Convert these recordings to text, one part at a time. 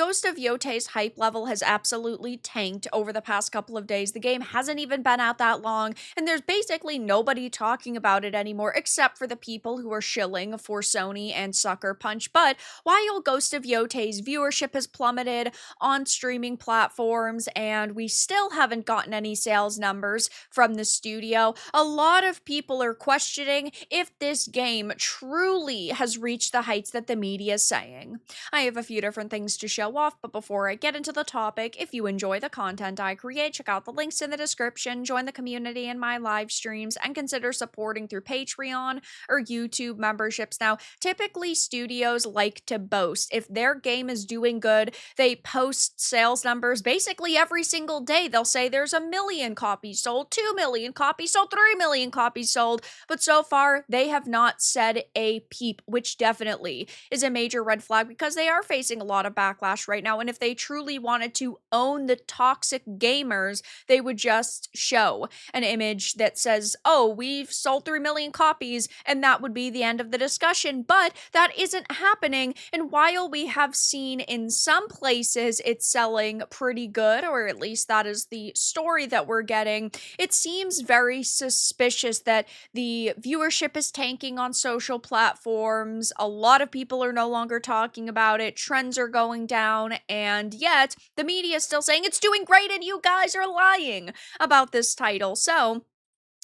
Ghost of Yotei's hype level has absolutely tanked over the past couple of days. The game hasn't even been out that long, and there's basically nobody talking about it anymore except for the people who are shilling for Sony and Sucker Punch. But while Ghost of Yotei's viewership has plummeted on streaming platforms, and we still haven't gotten any sales numbers from the studio, a lot of people are questioning if this game truly has reached the heights that the media is saying. I have a few different things to show off, but before I get into the topic, if you enjoy the content I create, check out the links in the description, join the community in my live streams, and consider supporting through Patreon or YouTube memberships. Now, typically studios like to boast. If their game is doing good, they post sales numbers basically every single day. They'll say there's 1 million copies sold, 2 million copies sold, 3 million copies sold, but so far they have not said a peep, which definitely is a major red flag because they are facing a lot of backlash right now. And if they truly wanted to own the toxic gamers, they would just show an image that says, oh, we've sold 3 million copies, and that would be the end of the discussion. But that isn't happening. And while we have seen in some places it's selling pretty good, or at least that is the story that we're getting, it seems very suspicious that the viewership is tanking on social platforms. A lot of people are no longer talking about it. Trends are going down, and yet the media is still saying it's doing great and you guys are lying about this title. So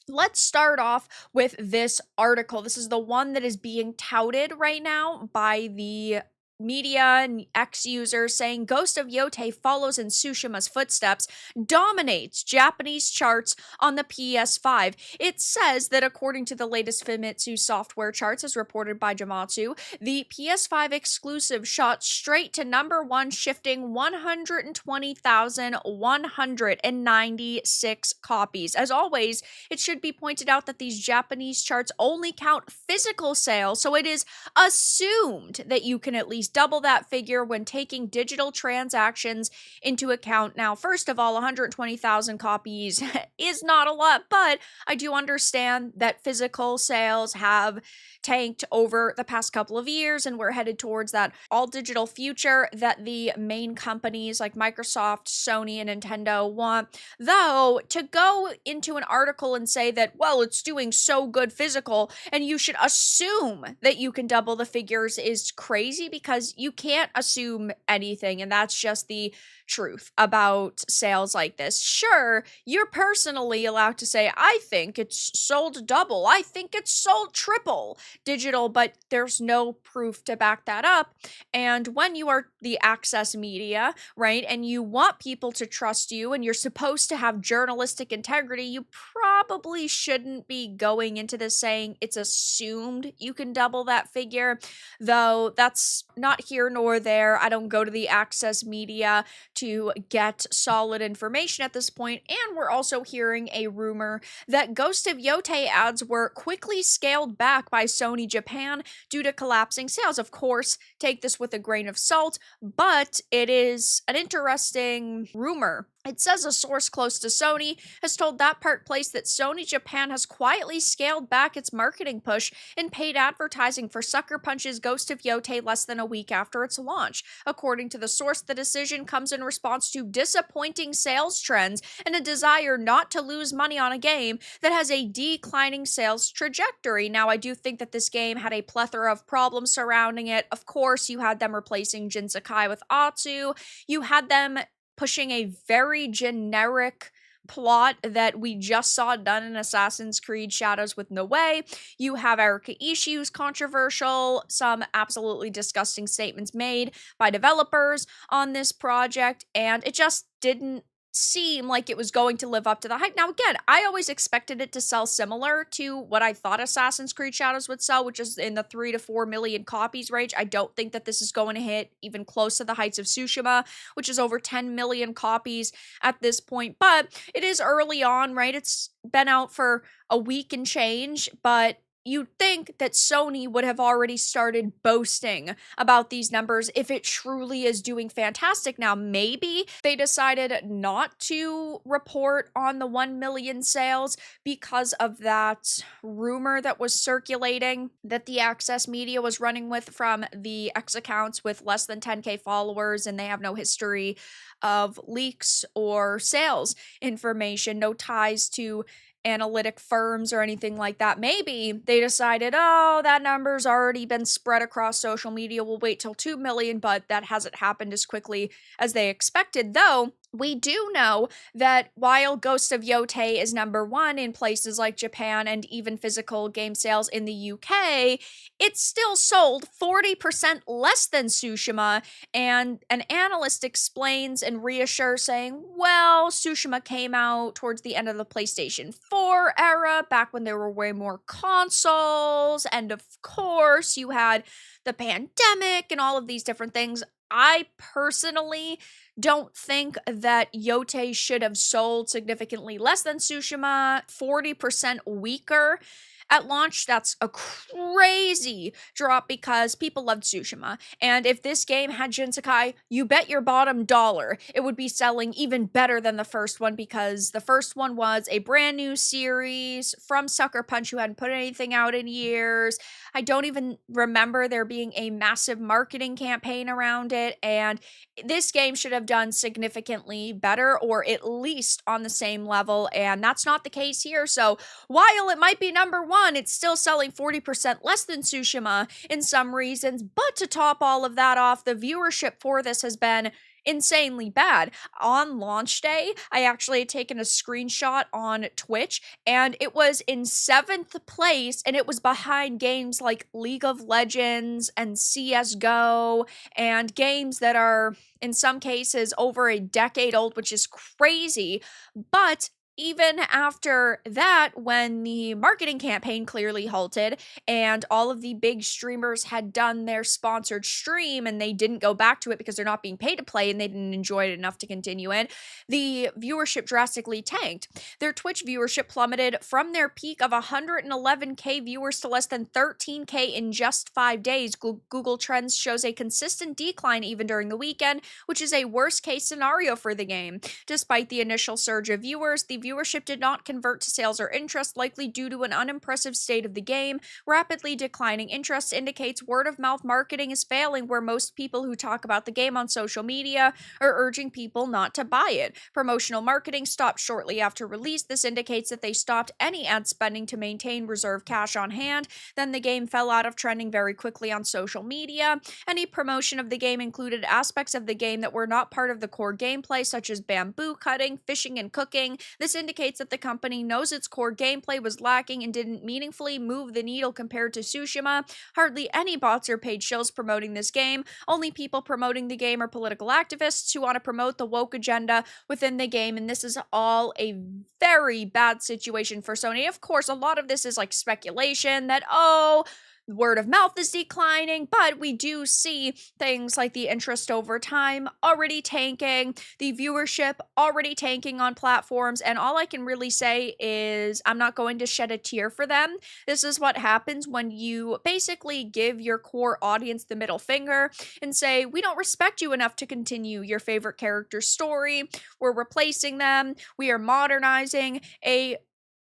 let's start off with this article. This is the one that is being touted right now by the media and X-users, saying Ghost of Yotei follows in Tsushima's footsteps, dominates Japanese charts on the PS5. It says that according to the latest Famitsu software charts, as reported by Jamatsu, the PS5 exclusive shot straight to number one, shifting 120,196 copies. As always, it should be pointed out that these Japanese charts only count physical sales, so it is assumed that you can at least double that figure when taking digital transactions into account. Now, first of all, 120,000 copies is not a lot, but I do understand that physical sales have tanked over the past couple of years, and we're headed towards that all digital future that the main companies like Microsoft, Sony, and Nintendo want. Though, to go into an article and say that, well, it's doing so good physical and you should assume that you can double the figures is crazy, because you can't assume anything, and that's just the truth about sales like this. Sure, you're personally allowed to say, I think it's sold double, I think it's sold triple digital, but there's no proof to back that up. And when you are the access media, right, and you want people to trust you and you're supposed to have journalistic integrity, you probably shouldn't be going into this saying it's assumed you can double that figure, though that's not here nor there. I don't go to the access media to get solid information at this point, and we're also hearing a rumor that Ghost of Yotei ads were quickly scaled back by Sony Japan due to collapsing sales. Of course, take this with a grain of salt, but it is an interesting rumor. It says a source close to Sony has told that place that Sony Japan has quietly scaled back its marketing push in paid advertising for Sucker Punch's Ghost of Yotei less than a week after its launch. According to the source, the decision comes in response to disappointing sales trends and a desire not to lose money on a game that has a declining sales trajectory. Now, I do think that this game had a plethora of problems surrounding it. Of course, you had them replacing Jin Sakai with Atsu. You had them pushing a very generic plot that we just saw done in Assassin's Creed Shadows with No Way. You have Erika Ishii, who's controversial, some absolutely disgusting statements made by developers on this project, and it just didn't seem like it was going to live up to the hype. Now, again, I always expected it to sell similar to what I thought Assassin's Creed Shadows would sell, which is in the 3 to 4 million copies range. I don't think that this is going to hit even close to the heights of Tsushima, which is over 10 million copies at this point. But it is early on, right? It's been out for a week and change, but you'd think that Sony would have already started boasting about these numbers if it truly is doing fantastic. Now, maybe they decided not to report on the 1 million sales because of that rumor that was circulating that the Access Media was running with from the X accounts with less than 10K followers, and they have no history of leaks or sales information, no ties to analytic firms or anything like that. Maybe they decided, oh, that number's already been spread across social media. We'll wait till 2 million, but that hasn't happened as quickly as they expected. Though we do know that while Ghost of Yotei is #1 in places like Japan and even physical game sales in the UK, it's still sold 40% less than Tsushima. And an analyst explains and reassures, saying, well, Tsushima came out towards the end of the PlayStation 4 era, back when there were way more consoles. And of course, you had the pandemic and all of these different things. I personally don't think that Yotei should have sold significantly less than Tsushima, 40% weaker at launch. That's a crazy drop because people loved Tsushima. And if this game had Shinsekai, you bet your bottom dollar it would be selling even better than the first one, because the first one was a brand new series from Sucker Punch who hadn't put anything out in years. I don't even remember there being a massive marketing campaign around it, and this game should have done significantly better, or at least on the same level, and that's not the case here. So while it might be #1, it's still selling 40% less than Tsushima in some reasons. But to top all of that off, the viewership for this has been insanely bad. On launch day, I actually had taken a screenshot on Twitch, and it was in 7th place, and it was behind games like League of Legends and CSGO, and games that are in some cases over a decade old, which is crazy. But even after that, when the marketing campaign clearly halted and all of the big streamers had done their sponsored stream and they didn't go back to it because they're not being paid to play and they didn't enjoy it enough to continue in, the viewership drastically tanked. Their Twitch viewership plummeted from their peak of 111K viewers to less than 13K in just 5 days. Google Trends shows a consistent decline even during the weekend, which is a worst case scenario for the game. Despite the initial surge of viewers, the viewership did not convert to sales or interest, likely due to an unimpressive state of the game. Rapidly declining interest indicates word-of-mouth marketing is failing, where most people who talk about the game on social media are urging people not to buy it. Promotional marketing stopped shortly after release. This indicates that they stopped any ad spending to maintain reserve cash on hand. Then the game fell out of trending very quickly on social media. Any promotion of the game included aspects of the game that were not part of the core gameplay, such as bamboo cutting, fishing, and cooking. This indicates that the company knows its core gameplay was lacking and didn't meaningfully move the needle compared to Tsushima. Hardly any bots or paid shows promoting this game. Only people promoting the game are political activists who want to promote the woke agenda within the game, and this is all a very bad situation for Sony. Of course, a lot of this is like speculation that, oh, word of mouth is declining, but we do see things like the interest over time already tanking, the viewership already tanking on platforms, and all I can really say is I'm not going to shed a tear for them. This is what happens when you basically give your core audience the middle finger and say, we don't respect you enough to continue your favorite character's story. We're replacing them. We are modernizing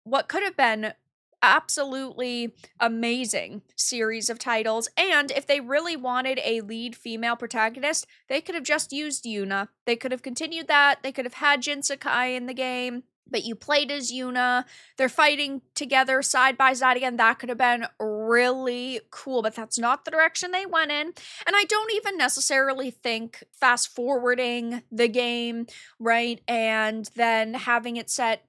what could have been absolutely amazing series of titles. And if they really wanted a lead female protagonist, they could have just used Yuna. They could have continued that. They could have had Jin Sakai in the game, but you played as Yuna. They're fighting together side by side again. That could have been really cool, but that's not the direction they went in. And I don't even necessarily think fast forwarding the game, right, and then having it set,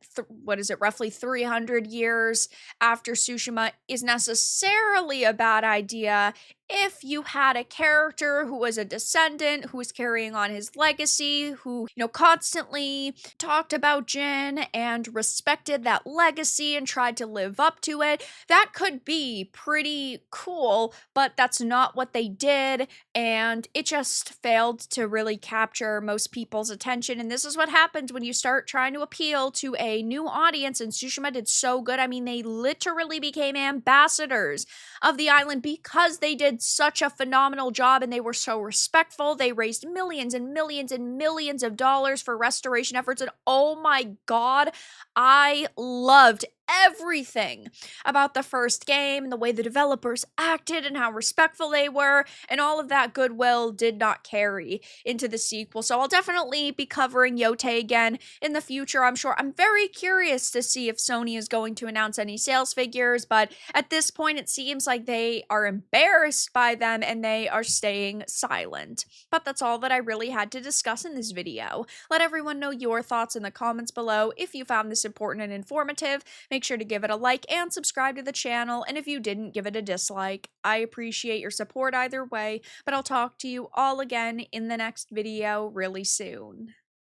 roughly 300 years after Tsushima is necessarily a bad idea if you had a character who was a descendant, who was carrying on his legacy, who, constantly talked about Jin and respected that legacy and tried to live up to it, that could be pretty cool, but that's not what they did, and it just failed to really capture most people's attention. And this is what happens when you start trying to appeal to a new audience, and Tsushima did so good. I mean, they literally became ambassadors of the island because they did such a phenomenal job and they were so respectful. They raised millions and millions and millions of dollars for restoration efforts. And oh my God, I loved everything about the first game and the way the developers acted and how respectful they were, and all of that goodwill did not carry into the sequel. So I'll definitely be covering Yotei again in the future, I'm sure. I'm very curious to see if Sony is going to announce any sales figures, but at this point it seems like they are embarrassed by them and they are staying silent. But that's all that I really had to discuss in this video. Let everyone know your thoughts in the comments below. If you found this important and informative, make sure to give it a like and subscribe to the channel, and if you didn't, give it a dislike. I appreciate your support either way, but I'll talk to you all again in the next video really soon.